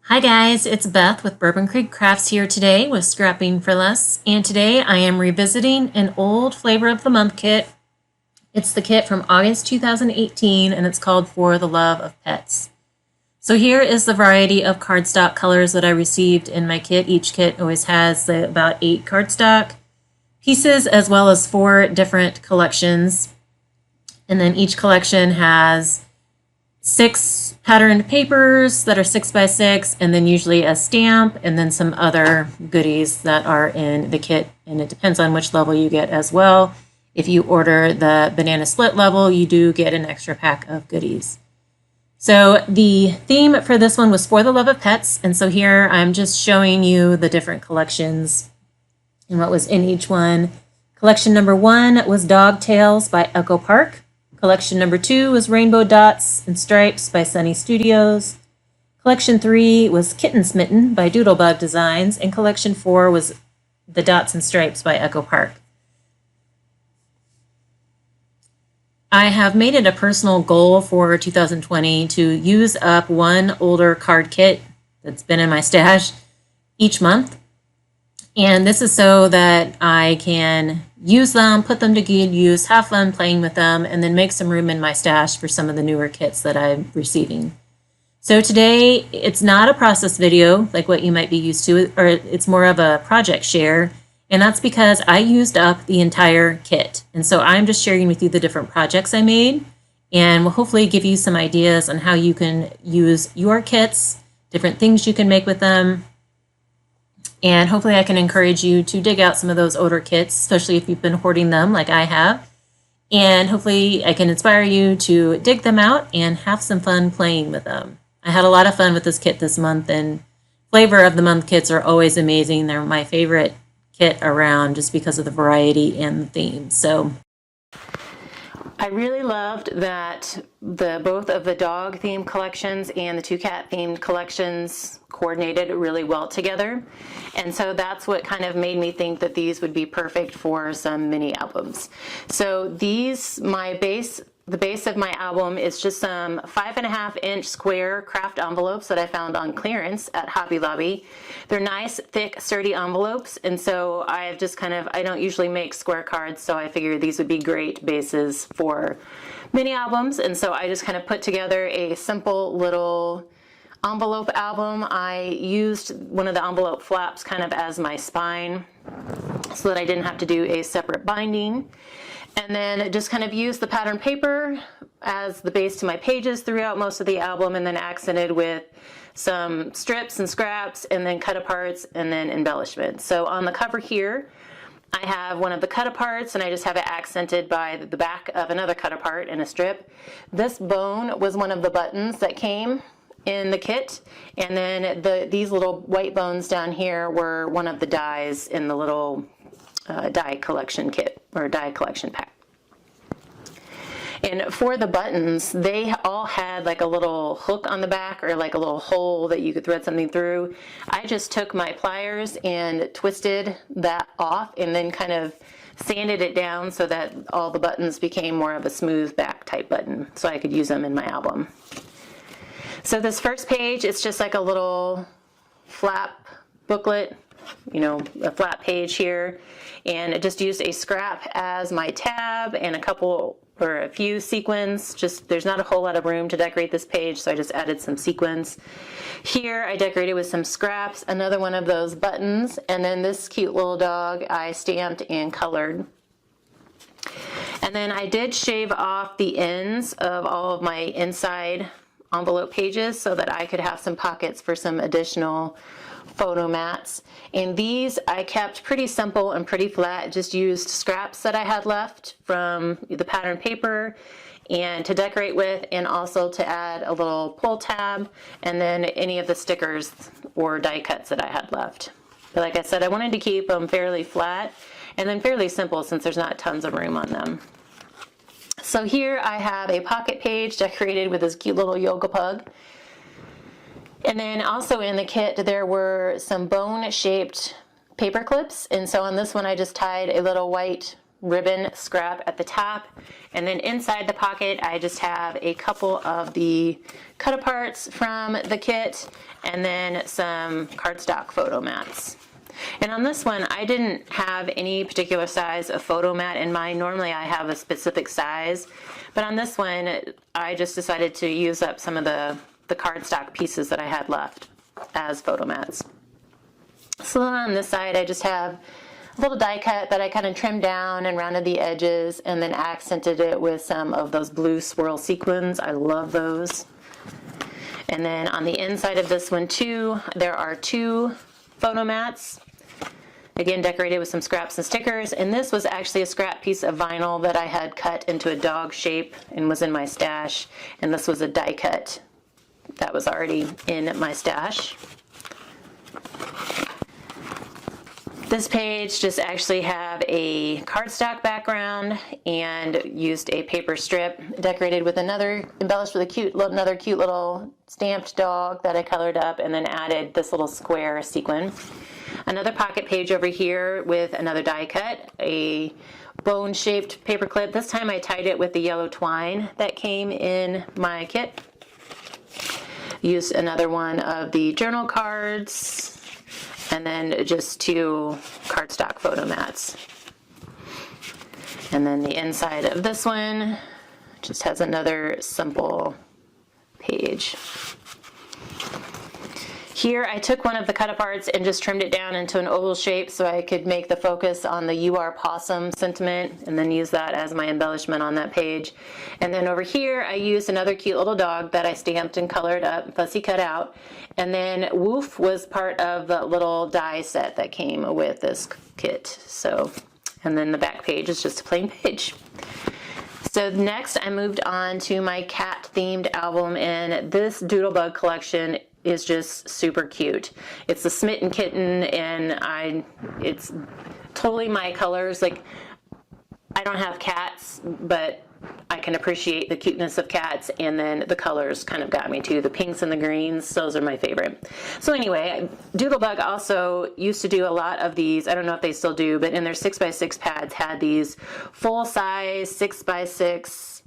Hi guys, it's Beth with Bourbon Creek Crafts here today with Scrapping for Less, and today I am revisiting an old Flavor of the Month kit. It's the kit from August 2018 and it's called For the Love of Pets. So here is the variety of cardstock colors that I received in my kit. Each kit always has about 8 cardstock pieces as well as 4 different collections, and then each collection has 6 patterned papers that are 6x6, and then usually a stamp, and then some other goodies that are in the kit, and it depends on which level you get as well. If you order the banana split level, you do get an extra pack of goodies. So the theme for this one was For the Love of Pets, and so here I'm just showing you the different collections and what was in each one. Collection number 1 was Dog Tales by Echo Park. Collection number 2 was Rainbow Dots and Stripes by Sunny Studios. Collection 3 was Kitten Smitten by Doodlebug Designs, and Collection 4 was The Dots and Stripes by Echo Park. I have made it a personal goal for 2020 to use up one older card kit that's been in my stash each month. And this is so that I can use them, put them to good use, have fun playing with them, and then make some room in my stash for some of the newer kits that I'm receiving. So today, it's not a process video like what you might be used to, or it's more of a project share, and that's because I used up the entire kit. And so I'm just sharing with you the different projects I made, and will hopefully give you some ideas on how you can use your kits, different things you can make with them, and hopefully I can encourage you to dig out some of those older kits, especially if you've been hoarding them like I have. And hopefully I can inspire you to dig them out and have some fun playing with them. I had a lot of fun with this kit this month, and Flavor of the Month kits are always amazing. They're my favorite kit around just because of the variety and the theme. So I really loved that both of the dog themed collections and the 2 cat themed collections coordinated really well together. And so that's what kind of made me think that these would be perfect for some mini albums. So the base of my album is just some 5.5-inch square craft envelopes that I found on clearance at Hobby Lobby. They're nice, thick, sturdy envelopes, and so I don't usually make square cards, so I figured these would be great bases for mini albums, and so I just kind of put together a simple little envelope album. I used one of the envelope flaps kind of as my spine so that I didn't have to do a separate binding. And then just kind of used the pattern paper as the base to my pages throughout most of the album, and then accented with some strips and scraps, and then cut aparts, and then embellishments. So on the cover here, I have one of the cut aparts, and I just have it accented by the back of another cut apart and a strip. This bone was one of the buttons that came in the kit, and then these little white bones down here were one of the dies in the little die collection kit, or die collection pack. And for the buttons, they all had like a little hook on the back, or like a little hole that you could thread something through. I just took my pliers and twisted that off, and then kind of sanded it down so that all the buttons became more of a smooth back type button, so I could use them in my album. So this first page, it's just like a little flap booklet, a flat page here, and I just used a scrap as my tab and a few sequins. There's not a whole lot of room to decorate this page, so I just added some sequins. Here I decorated with some scraps, another one of those buttons, and then this cute little dog I stamped and colored. And then I did shave off the ends of all of my inside envelope pages so that I could have some pockets for some additional photo mats. And these I kept pretty simple and pretty flat, just used scraps that I had left from the pattern paper and to decorate with, and also to add a little pull tab, and then any of the stickers or die cuts that I had left. But like I said, I wanted to keep them fairly flat and then fairly simple since there's not tons of room on them. So here I have a pocket page decorated with this cute little yoga pug. And then also in the kit there were some bone-shaped paper clips, and so on this one I just tied a little white ribbon scrap at the top. And then inside the pocket, I just have a couple of the cut-aparts from the kit, and then some cardstock photo mats. And on this one, I didn't have any particular size of photo mat in mind. Normally I have a specific size, but on this one, I just decided to use up some of the cardstock pieces that I had left as photo mats. So then on this side, I just have a little die cut that I kind of trimmed down and rounded the edges, and then accented it with some of those blue swirl sequins. I love those. And then on the inside of this one too, there are 2 photo mats, again decorated with some scraps and stickers. And this was actually a scrap piece of vinyl that I had cut into a dog shape and was in my stash. And this was a die cut that was already in my stash. This page just actually have a cardstock background and used a paper strip decorated with embellished with another cute little stamped dog that I colored up, and then added this little square sequin. Another pocket page over here with another die cut, a bone-shaped paper clip. This time I tied it with the yellow twine that came in my kit. Used another one of the journal cards, and then just 2 cardstock photo mats. And then the inside of this one just has another simple page. Here I took one of the cut-aparts and just trimmed it down into an oval shape so I could make the focus on the "You Are Possum" sentiment, and then use that as my embellishment on that page. And then over here I used another cute little dog that I stamped and colored up, fussy cut out. And then Woof was part of the little die set that came with this kit. So, and then the back page is just a plain page. So next I moved on to my cat themed album, and this Doodlebug collection is just super cute. It's the Smitten Kitten, and it's totally my colors. Like, I don't have cats, but I can appreciate the cuteness of cats, and then the colors kind of got me too. The pinks and the greens, those are my favorite. So anyway, Doodlebug also used to do a lot of these. I don't know if they still do, but in their 6x6 pads had these full-size 6x6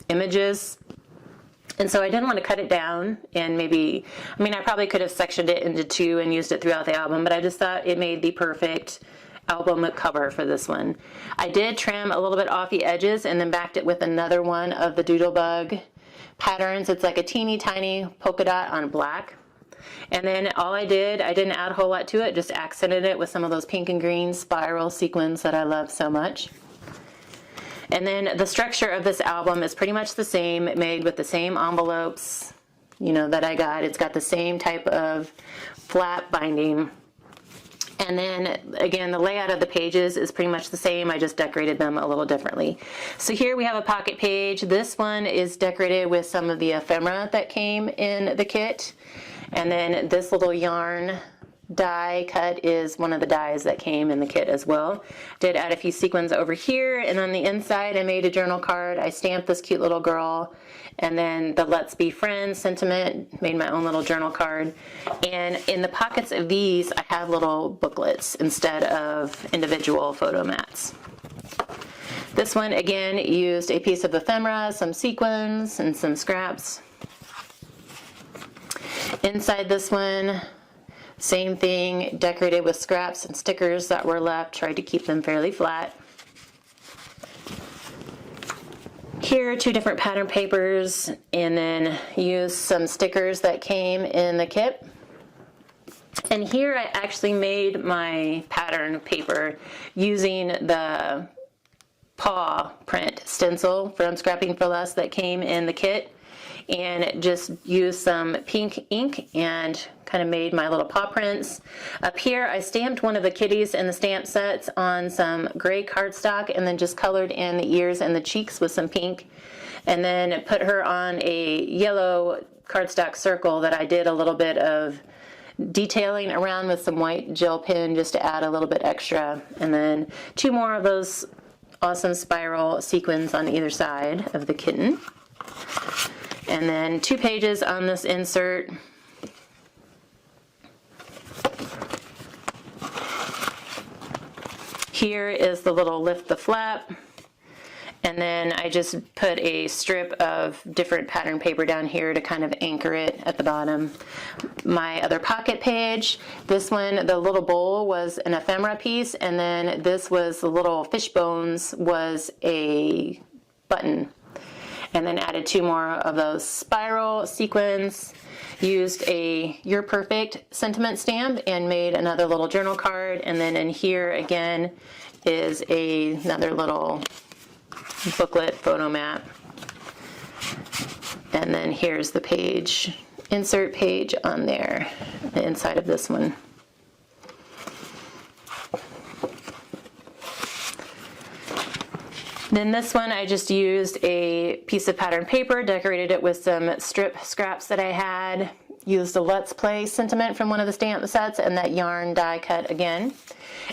images. And so I didn't want to cut it down, and I probably could have sectioned it into 2 and used it throughout the album, but I just thought it made the perfect album cover for this one. I did trim a little bit off the edges and then backed it with another one of the Doodlebug patterns. It's like a teeny tiny polka dot on black. And then I didn't add a whole lot to it, just accented it with some of those pink and green spiral sequins that I love so much. And then the structure of this album is pretty much the same, made with the same envelopes, that I got. It's got the same type of flap binding. And then, again, the layout of the pages is pretty much the same. I just decorated them a little differently. So here we have a pocket page. This one is decorated with some of the ephemera that came in the kit. And then this little yarn die cut is one of the dies that came in the kit as well. Did add a few sequins over here, and on the inside I made a journal card. I stamped this cute little girl, and then the "Let's Be Friends" sentiment, made my own little journal card. And in the pockets of these I have little booklets instead of individual photo mats. This one again used a piece of ephemera, some sequins, and some scraps. Inside this one, same thing, decorated with scraps and stickers that were left. Tried to keep them fairly flat. Here are 2 different pattern papers, and then used some stickers that came in the kit. And here I actually made my pattern paper using the paw print stencil from Scrapping for Less that came in the kit, and just used some pink ink and kind of made my little paw prints. Up here I stamped one of the kitties in the stamp sets on some gray cardstock, and then just colored in the ears and the cheeks with some pink, and then put her on a yellow cardstock circle that I did a little bit of detailing around with some white gel pen just to add a little bit extra, and then 2 more of those awesome spiral sequins on either side of the kitten. And then 2 pages on this insert. Here is the little lift the flap. And then I just put a strip of different pattern paper down here to kind of anchor it at the bottom. My other pocket page, this one, the little bowl was an ephemera piece, and then this was the little fish bones was a button. And then added 2 more of those spiral sequins, used a You're Perfect sentiment stamp and made another little journal card. And then in here again is another little booklet photo map. And then here's the page, insert page on there, the inside of this one. Then this one I just used a piece of pattern paper, decorated it with some strip scraps that I had, used a Let's Play sentiment from one of the stamp sets, and that yarn die cut again.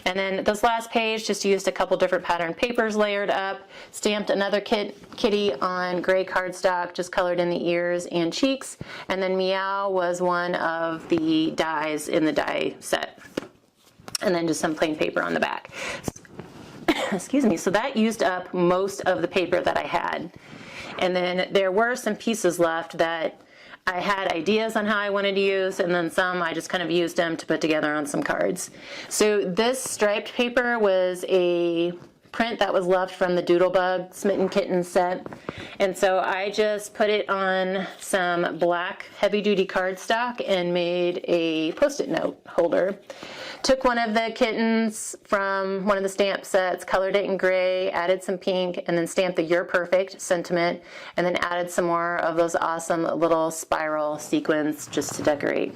And then this last page just used a couple different pattern papers layered up, stamped another kitty on gray cardstock, just colored in the ears and cheeks, and then Meow was one of the dies in the die set. And then just some plain paper on the back. Excuse me. So that used up most of the paper that I had. And then there were some pieces left that I had ideas on how I wanted to use, and then some I just kind of used them to put together on some cards. So this striped paper was a print that was left from the Doodlebug Smitten Kitten set. And so I just put it on some black heavy-duty cardstock and made a Post-it note holder. Took one of the kittens from one of the stamp sets, colored it in gray, added some pink, and then stamped the You're Perfect sentiment, and then added some more of those awesome little spiral sequins just to decorate.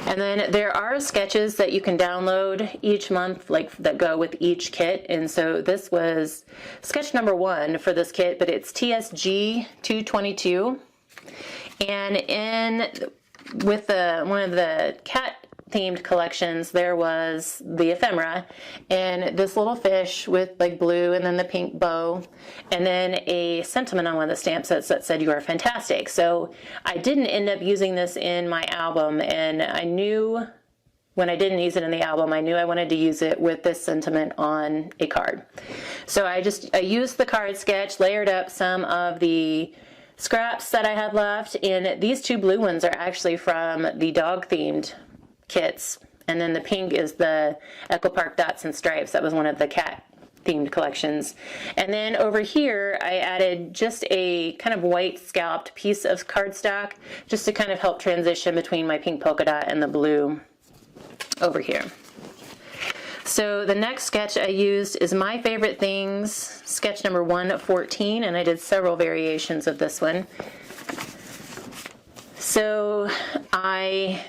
And then there are sketches that you can download each month, like that go with each kit. And so this was sketch number 1 for this kit, but it's TSG 222. And with one of the cat themed collections, there was the ephemera and this little fish with like blue and then the pink bow, and then a sentiment on one of the stamp sets that said, "You are fantastic." So I didn't end up using this in my album, and I knew when I didn't use it in the album, I knew I wanted to use it with this sentiment on a card. So I used the card sketch, layered up some of the scraps that I had left, and these 2 blue ones are actually from the dog themed kits, and then the pink is the Echo Park Dots and Stripes. That was one of the cat themed collections. And then over here I added just a kind of white scalloped piece of cardstock just to kind of help transition between my pink polka dot and the blue over here. So the next sketch I used is My Favorite Things, sketch number 114, and I did several variations of this one. So I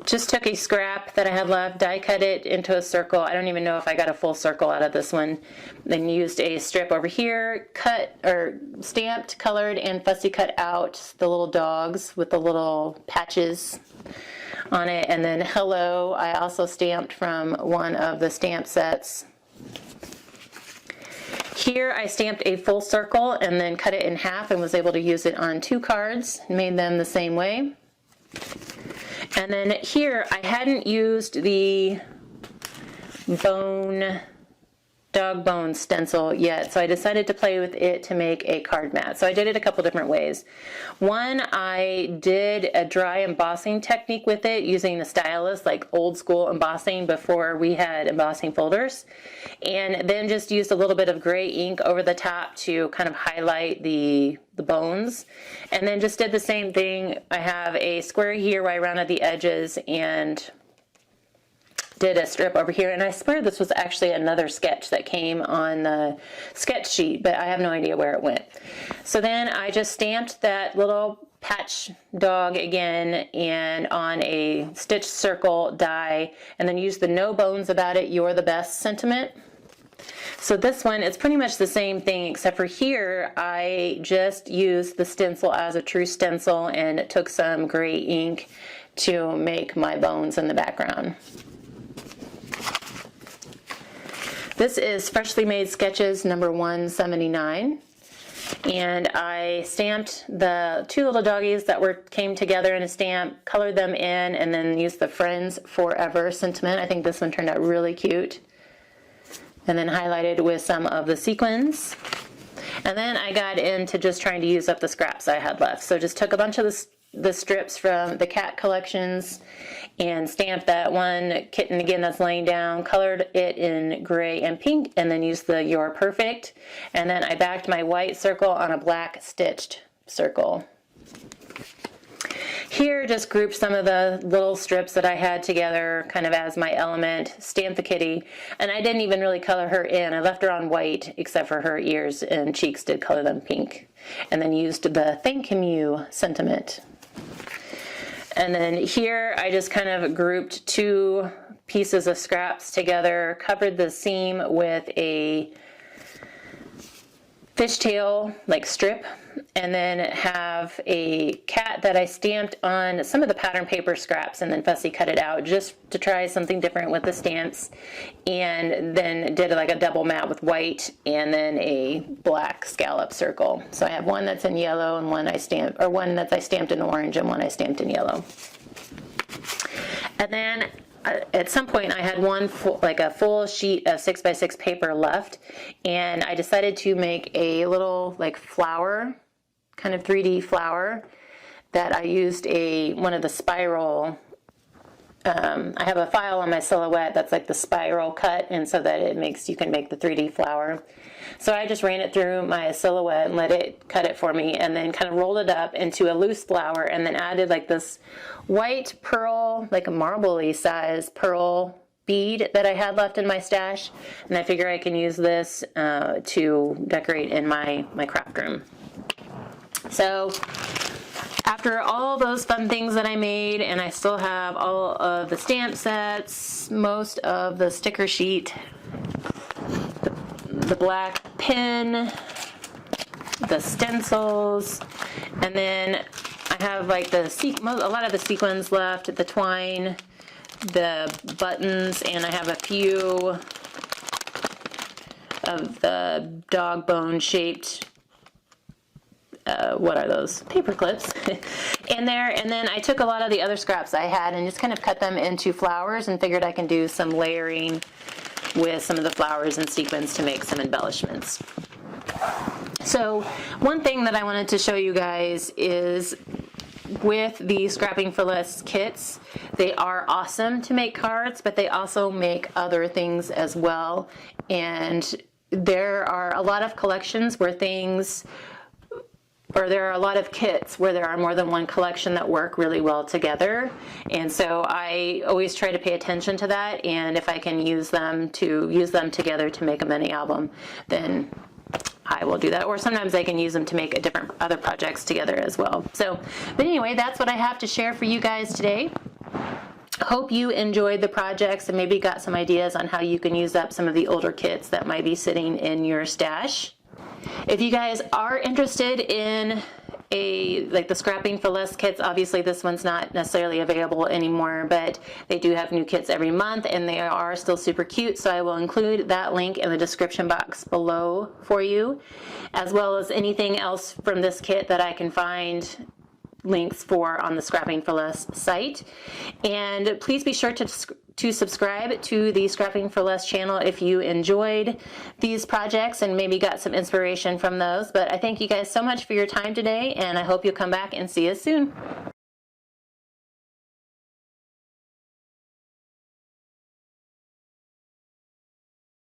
just took a scrap that I had left, die cut it into a circle. I don't even know if I got a full circle out of this one. Then used a strip over here, cut or stamped, colored, and fussy cut out the little dogs with the little patches on it. And then Hello, I also stamped from one of the stamp sets. Here I stamped a full circle and then cut it in half and was able to use it on 2 cards, made them the same way. And then here I hadn't used the dog bone stencil yet, so I decided to play with it to make a card mat. So I did it a couple different ways. One, I did a dry embossing technique with it using the stylus, like old school embossing before we had embossing folders, and then just used a little bit of gray ink over the top to kind of highlight the bones, and then just did the same thing. I have a square here where I rounded the edges and did a strip over here, and I swear this was actually another sketch that came on the sketch sheet, but I have no idea where it went. So then I just stamped that little patch dog again and on a stitched circle die, and then used the No Bones About It, You're the Best sentiment. So this one, it's pretty much the same thing, except for here I just used the stencil as a true stencil and took some gray ink to make my bones in the background. This is Freshly Made Sketches number 179. And I stamped the two little doggies that came together in a stamp, colored them in, and then used the Friends Forever sentiment. I think this one turned out really cute. And then highlighted with some of the sequins. And then I got into just trying to use up the scraps I had left. So just took a bunch of the strips from the cat collections and stamped that one kitten again that's laying down, colored it in gray and pink, and then used the You're Perfect. And then I backed my white circle on a black stitched circle. Here, just grouped some of the little strips that I had together kind of as my element, stamped the kitty, and I didn't even really color her in. I left her on white, except for her ears and cheeks did color them pink. And then used the Thank You sentiment. And then here, I just kind of grouped two pieces of scraps together, covered the seam with a fishtail like strip, and then have a cat that I stamped on some of the pattern paper scraps and then fussy cut it out just to try something different with the stamps, and then did like a double mat with white and then a black scallop circle. So I have one that's in yellow and one that I stamped in orange and one I stamped in yellow. And then at some point I had a full sheet of 6x6 paper left, and I decided to make a little like flower, kind of 3D flower, that I used one of the spiral, I have a file on my silhouette that's like the spiral cut, and so that you can make the 3D flower. So I just ran it through my silhouette and let it cut it for me, and then kind of rolled it up into a loose flower, and then added like this white pearl, like a marble-y size pearl bead that I had left in my stash, and I figure I can use this to decorate in my craft room. So after all those fun things that I made, and I still have all of the stamp sets, most of the sticker sheet, the black pin, the stencils, and then I have like a lot of the sequins left, the twine, the buttons, and I have a few of the dog bone shaped what are those? Paper clips in there. And then I took a lot of the other scraps I had and just kind of cut them into flowers, and figured I can do some layering with some of the flowers and sequins to make some embellishments. So one thing that I wanted to show you guys is with the Scrapping for Less kits, they are awesome to make cards, but they also make other things as well. And there are a lot of collections where there are a lot of kits where there are more than one collection that work really well together. And so I always try to pay attention to that, and if I can use them together to make a mini album, then I will do that. Or sometimes I can use them to make other projects together as well. So, but anyway, that's what I have to share for you guys today. Hope you enjoyed the projects and maybe got some ideas on how you can use up some of the older kits that might be sitting in your stash. If you guys are interested in the Scrapping for Less kits, obviously this one's not necessarily available anymore, but they do have new kits every month, and they are still super cute, so I will include that link in the description box below for you, as well as anything else from this kit that I can find links for on the Scrapping for Less site. And please be sure to subscribe to the Scrapping for Less channel if you enjoyed these projects and maybe got some inspiration from those. But I thank you guys so much for your time today, and I hope you'll come back and see us soon.